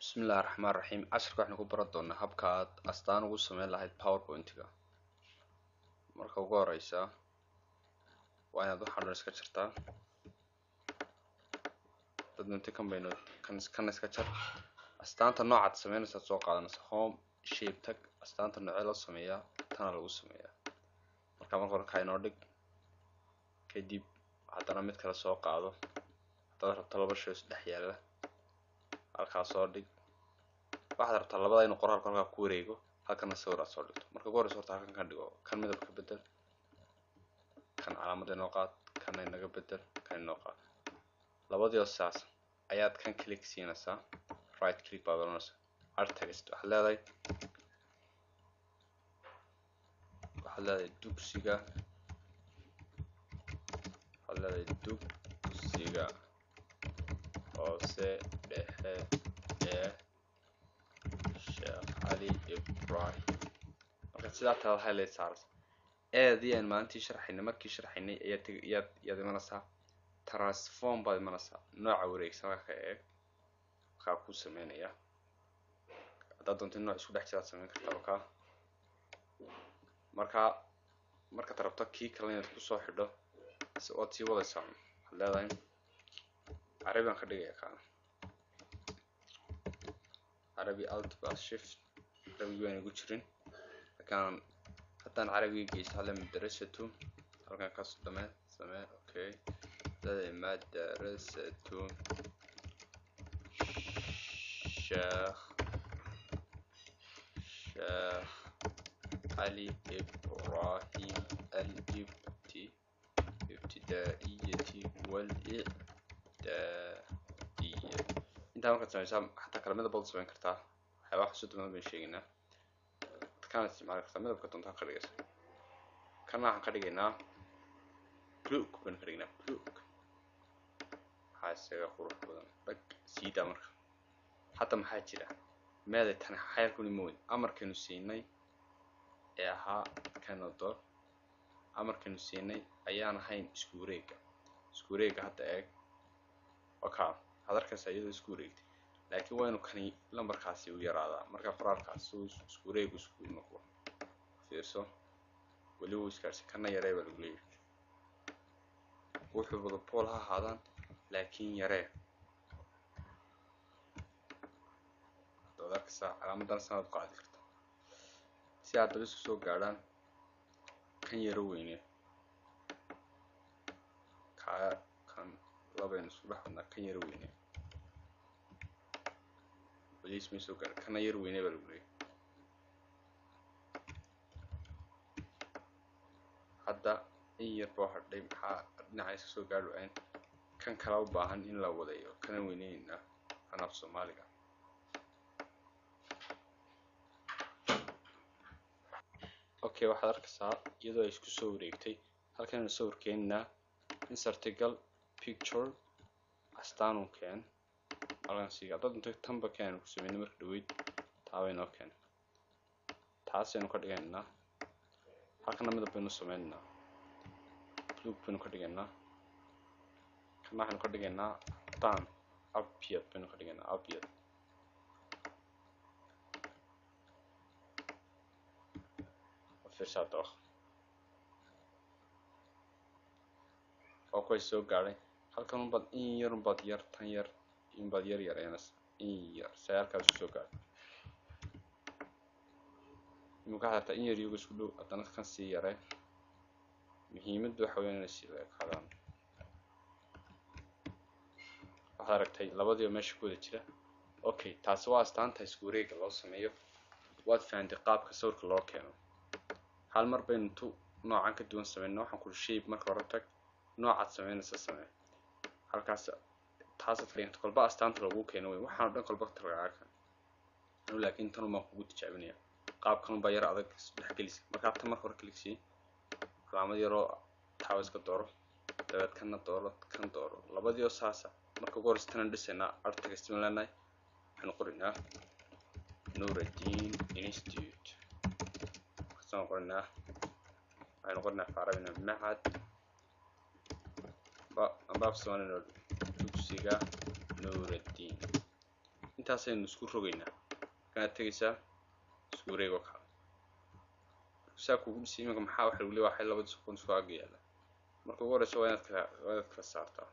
بسم الله الرحمن الرحيم casharka waxaan ku baran doonaa habka aad astaan ugu sameyn lahayd powerpoint-ga marka ugu horeysa waa inaad waxaan dhan iska jartaa dadnunti kan iska jar astaanta noocaad sameynaysaad soo qaadanaysa home shape tag astaanta noocee loo sameeyaa tana lagu sameeyaa marka hore ka inoo dhig kadib haddana mid kale soo qaado haddaad rabto laba shay isdhex yaalla halkaas soo dhig waxaad rabtaa labada inuu qoraalku halkaa ku wareego halkana sawir aad soo dhigto marka ugu horeysa horta halkan ka dhigo kan midabka bedel kan calaamada inoo qaad kana inaga bedel kan inoo qaad labadii oo saas ayaad kan click siinaysaa right click baad oranaysaa alt text waxaad leedahay dugsiga hoose dhexe ee Sheekh Ali Ibrahim marka sidaa taad highlight saaraysa eedii aan maalintii sharxaynay ayaad imanaysaa transform baad imanaysaa nooca wareegsan ka eeg waxaa ku sameynaya haddaad doonto nooc isku dhex jiraad sameyn kartaa markaad rabto kii kale inaad kusoo xidho ood sii wadaysaa waxaad leedahay carabi aan ka dhigaya kaana عربي alt plus shift عربي وين يقول شرين كان حتى عربي جيس على مدرسته كان قصد سماه اوكي هذا مدرسة شيخ علي إبراهيم الابتدائية والإعدادية انت markaad samaysaa xataa kala midab baad samayn kartaa waxyaabaha xusuusta badan baan sheegaynaa kana isticmaali kartaa midabka doontaan ka dhigaysa kana waxaan ka dhigaynaa blue baan ka dhigaynaa blue waxaa isaga qurux badan dhag siidaa marka hadda maxaa jira meeday tani xayalkuni mood amarkaynu siinay ee ahaa kanador amarkaynu siinay ayaan ahayn isku wareega hadda eeg okay hadarkaas iyadoo isku wareegtay laakiin waa inuu kani lambarkaasi u yaraadaa marka qoraalkaas isku wareeg isku noqdo fiirso wali uu iskaarsi kana yaree baa lagu leeyahay wuxuu wada pool ha ahaadaan laakiin yaree hadarkaas calaamadan sanad qaadi karta si aad dab isku soo gaadhaan kan yaro weyne kan labaynu isku dhex wadnaa kan yaro weyne isma soo gaar kana yar weyne baa lagu leeyahay hadda in yar baa hadhay maxaa dhinaca iska soo gaadho aan kan kala u baahan in la wadayo kana weyneyna anaf Soomaaliga okay waxaad arkaysaa iyadoo ay isku soo wareegtay halkan sawirkeena insert-gal picture astaan keen halkan siiga dad inta tamba keen ku sameeyay markii dhaweyd taawayno keen taasaynu ka dhigaynaa halkan midab baynu sameeynaa blue baynu ka dhigaynaa kana waxaynu ka dhigaynaa tan abiyad baynu ka dhigaynaa abiyad fiirsado oo ku soo gaaray halkan bad in yar tan yar in bad yar in yar sayarkaas soo gaar inuu ka hata in yar iyagu isku dhow haddana kan sii yaray muhiimaddu waxa weyn inay sii leekadaan waxaad aragtay labadii meesha ku wada jira okay taasi waa astaanta isku wareega loo sameeyo waad fahamtay qaabka sawirka loo keeno hal mar baynu noocan ka duwan sameeyno waxaan ku shape marka hore tag noocaad sameynaysa samee halkaas taas fariinta kolba astaanta lagu keeno way waxaan dhan kolba taraaga laakiin tan uma kugu tijaabinaya qaabkan baa yar adag dhex gelis marka tan marka hore click calaamad yaro taawis ka dooro dabeed kana dooro kan dooro labadii oo saasa marka ugu horeysa tan dhisayna alt text leenahay waxaan qorinaa Nuruddin Institute waxaan qorinaa Arabina Mahad baab Soomaaliya dugsiga Nuruddin intaasaynu isku rogaynaa kana tegaysaa isku wareego kale saa kugu dhisi iminka maxaa waxa lagu leeyahay laba second isku ag yaala marka ugu horeysa waa inaad kala saartaa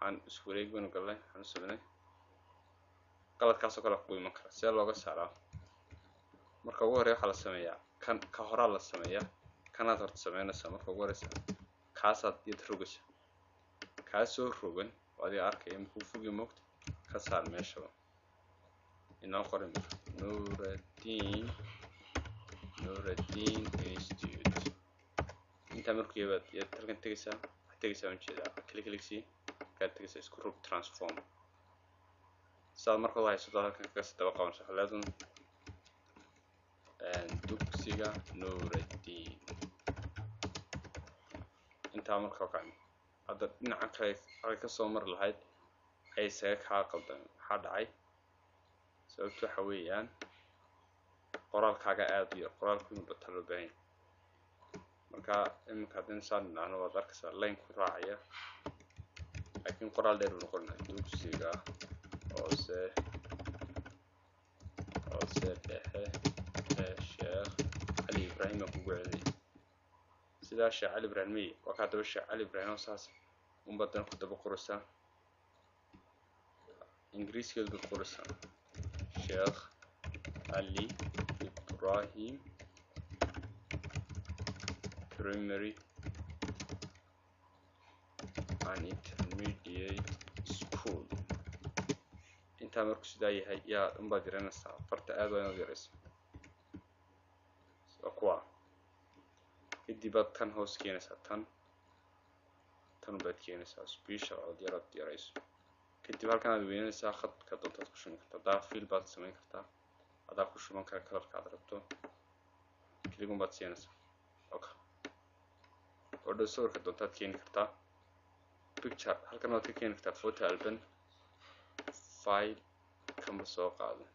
aan isku wareeg banu galnay aan sameynay qaladkaas oo kale ku iman kara si looga saaraa marka ugu horeeya waxa la sameeyaa kan ka hore la sameeyaa kanaad horta sameynaysaa marka ugu horeysa kaasaad iyad rogaysa kaasoo rogan oo adiga arkaya markuu fogi moogta ka saar meeshaba inoo qorin Nuruddin Institute inta markuu yabaad iyad halkan tegaysaa ujeedaa click kaad tegaysaa isku rog transform saad markaad haysato halkan kaga sii daba qabanaysa xaleedun dugsiga Nuruddin intaa markaa kacay hadda dhinaca kale ay ka soo mar lahayd ay isaga kaa qaldan maxaa dhacay sababtu waxa weeyaan qoraalkaaga aad u yar qoraalku inuu bato loo baahan yahay marka iminka haddii saan dhacno waad arkaysaa line ku raacaya laakiin qoraal dheer buu noqonayaa dugsiga hoose dhexe ee Sheekh Cali Ibraahim aan kugu celiyay sidaa Sheekh Cali Ibraahim waa ka daba Sheekh Cali Ibraahim saas badan ku daba qoraysaa ingiriisiga ku qoraysaa Sheekh Cali Ibraahim Primary and Intermediate School intaa markuu sidaa yahay yaa unbaad yaranaysaa farta aad waa inaad yarayso waa kuwa kadib baad tan hoos keenaysaa tan baad keenaysaa special oo yarayso kadib halkan aad weynaysaa khadka doontaad ku shuban kartaa daa fiil baad samayn kartaa adaa ku shuban kara kalarka aad rabto kaligun baad siinaysaa okay oo dhow sawirka doontaad keeni kartaa picture halkan waad ka keeni kartaa photo album file kama soo qaado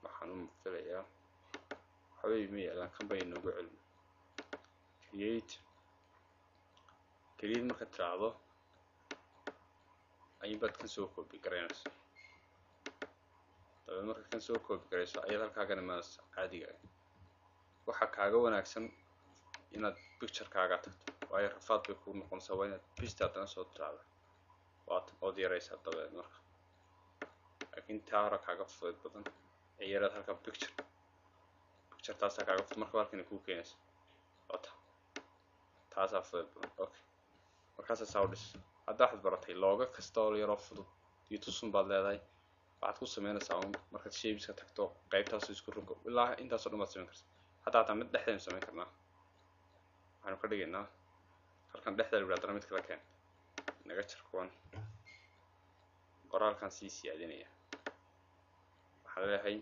waxaan u filayaa waxbay ma yaalaan kan bay noogu celin create marka tiraahdo aybaad kan soo copy garaynaysaa dabeed marka kan soo copy garayso ayaad halkaagana imaanaysaa caadiga waxa kaaga wanaagsan inaad picture-kaaga tagto waayo rafaad bay kuu noqonaysaa waa inaad pista haddana soo tiraahdo ood yaraysaa dabeed marka laakiin taa hore kaaga fudud badan ee yaraad halkan picture taasaa kaaga fudud marka halkan kuu keenaysa wata taasaa fudud badan okay markaasaa saa u dhis hadda waxaad baratay looga kasta oo yaroo fudud iyo tusun baad leedahay waxaad ku sameynaysaa markaad shaybiska tagto qaybtaasoo isku rogo ilaa intaasoo dhan baad samayn kartaa hataa mid dhexdeenu samayn karnaa waxaanu ka dhigaynaa halkan dhexda lagu haddana mid kala keen naga jar kuwan qoraalkan sii siyaadinaya waxaan leeyahay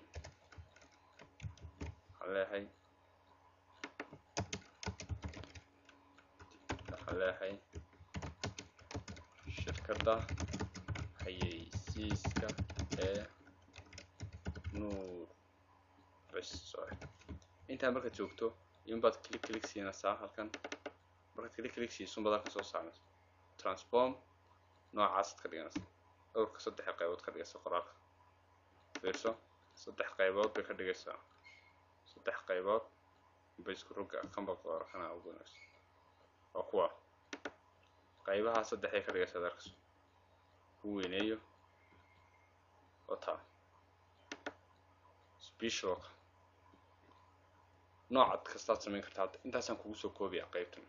shirkadda xayeysiiska ee Nuur Restaurant intaa markaad joogto inbaad click siinaysaa halkan markaad click siiso baad halkan soo saaraysaa transform noocaas ka dhiganaysaa dhowrka 3 qaybood ka dhigaysaa qoraalka fiirso 3 qaybood bay ka dhigaysaa 3 qaybood bay isku roga kanba qoraalkana ugu wanaagsan waa kuwa qaybaha 3 ay ka dhigaysaa darkas ku weyneeyo wata special noocaad kastaad samayn kartaa intaasaan kugu soo koobiyaa qaybtan